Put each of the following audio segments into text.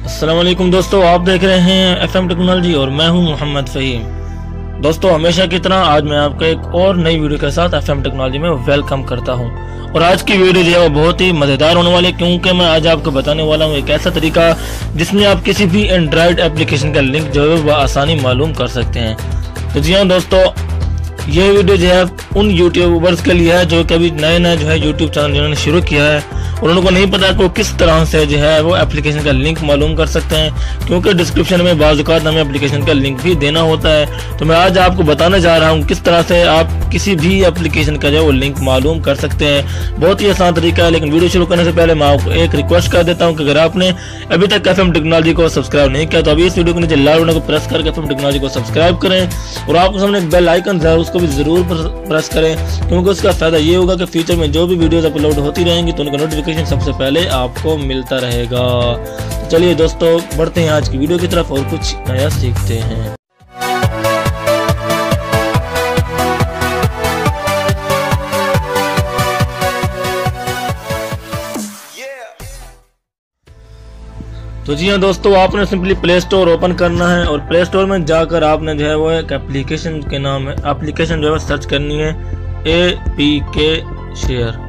अस्सलाम वालेकुम दोस्तों, आप देख रहे हैं FM टेक्नोलॉजी और मैं हूं मोहम्मद फ़हीम। दोस्तों, हमेशा की तरह आज मैं आपको एक और नई वीडियो के साथ FM टेक्नोलॉजी में वेलकम करता हूं। और आज की वीडियो जो है वो बहुत ही मज़ेदार होने वाली है, क्योंकि मैं आज आपको बताने वाला हूं एक ऐसा तरीका जिसमें आप किसी भी एंड्रॉयड एप्लीकेशन का लिंक जो है वह आसानी मालूम कर सकते हैं। तो जी हाँ दोस्तों, ये वीडियो जो है उन यूट्यूबर्स के लिए है जो कभी नए जो है यूट्यूब चैनल जिन्होंने शुरू किया है और उनको नहीं पता कि वो किस तरह से जो है वो एप्लीकेशन का लिंक मालूम कर सकते हैं, क्योंकि डिस्क्रिप्शन में बाज़ औक़ात हमें एप्लीकेशन का लिंक भी देना होता है। तो मैं आज आपको बताने जा रहा हूँ किस तरह से आप किसी भी एप्लीकेशन का जो है वो लिंक मालूम कर सकते हैं। बहुत ही आसान तरीका है, लेकिन वीडियो शुरू करने से पहले मैं आपको एक रिक्वेस्ट कर देता हूँ कि अगर आपने अभी तक FM टेक्नोलॉजी को सब्सक्राइब नहीं किया तो अभी इस वीडियो के नीचे लाल बटन को प्रेस करके FM टेक्नोलॉजी को सब्सक्राइब करें और आपके सामने एक बेल आइकन है उसको भी जरूर प्रेस करें, क्योंकि उसका फायदा ये होगा कि फ्यूचर में जो भी वीडियोस अपलोड होती रहेंगी तो उनका नोटिफिकेशन सबसे पहले आपको मिलता रहेगा। तो चलिए दोस्तों, बढ़ते हैं आज की वीडियो की तरफ और कुछ नया सीखते हैं। तो जी हाँ दोस्तों, आपने सिंपली प्ले स्टोर ओपन करना है और प्ले स्टोर में जाकर आपने जो है वो एक एप्लीकेशन के नाम है एप्लीकेशन जो है सर्च करनी है APK शेयर।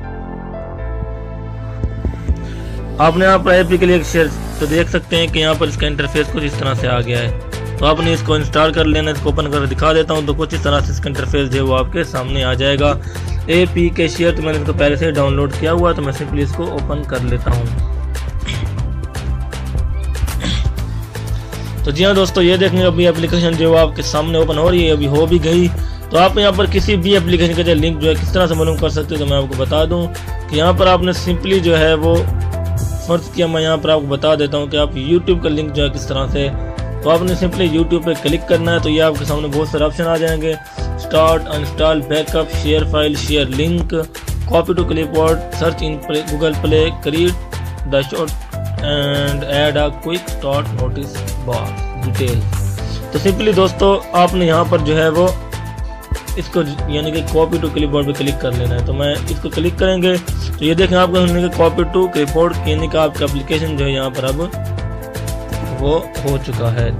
आपने यहाँ पर APK के लिए शेयर तो देख सकते हैं कि यहाँ पर इसका इंटरफेस कुछ इस तरह से आ गया है। तो आपने इसको इंस्टॉल कर लेना है। इसको ओपन कर दिखा देता हूँ। तो कुछ इस तरह से इसका इंटरफेस जो है वो आपके सामने आ जाएगा। APK शेयर तो मैंने इसको पहले से डाउनलोड किया हुआ है, तो मैं सिंपली इसको ओपन कर लेता हूँ। तो जी हाँ दोस्तों, ये देखेंगे अभी एप्लीकेशन जो आपके सामने ओपन हो रही है, अभी हो भी गई। तो आप यहाँ पर किसी भी एप्लीकेशन का जो लिंक जो है किस तरह से मालूम कर सकते हो, तो मैं आपको बता दूं कि यहाँ पर आपने सिंपली जो है वो फर्ज किया, मैं यहाँ पर आपको बता देता हूँ कि आप YouTube का लिंक जो है किस तरह से। तो आपने सिंपली YouTube पे क्लिक करना है। तो ये आपके सामने बहुत सारे ऑप्शन आ जाएंगे, start, uninstall, backup, share file, share link, copy to clipboard, search in Google Play, create the shot and add a quick start notice bar detail. तो सिंपली दोस्तों आपने यहाँ पर जो है वो इसको यानी कि कॉपी टू क्लिपबोर्ड पे क्लिक कर लेना है। तो मैं इसको क्लिक करेंगे तो ये देखें आपको कॉपी टू क्लिपबोर्ड यानी कि आपका एप्लीकेशन जो है यहाँ पर अब वो हो चुका है।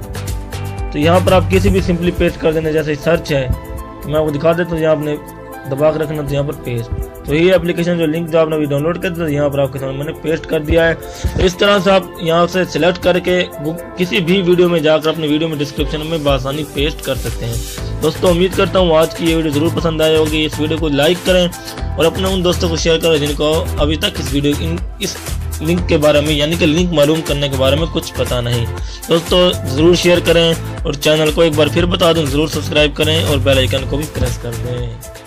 तो यहाँ पर आप किसी भी सिंपली पेस्ट कर देना, जैसे सर्च है तो मैं आपको दिखा देता हूँ, यहाँ आपने दबा के रखना, तो यहाँ पर पेस्ट। तो ये एप्लीकेशन जो लिंक जो आपने अभी डाउनलोड कर दिया, यहाँ पर आपके सामने मैंने पेस्ट कर दिया है। तो इस तरह से आप यहाँ से सिलेक्ट करके किसी भी वीडियो में जाकर अपने वीडियो में डिस्क्रिप्शन में बासानी पेस्ट कर सकते हैं। दोस्तों, उम्मीद करता हूँ आज की ये वीडियो जरूर पसंद आई होगी। इस वीडियो को लाइक करें और अपने उन दोस्तों को शेयर करें जिनको अभी तक इस लिंक के बारे में यानी कि लिंक मालूम करने के बारे में कुछ पता नहीं। दोस्तों ज़रूर शेयर करें और चैनल को एक बार फिर बता दूं, ज़रूर सब्सक्राइब करें और बेल आइकन को भी प्रेस कर दें।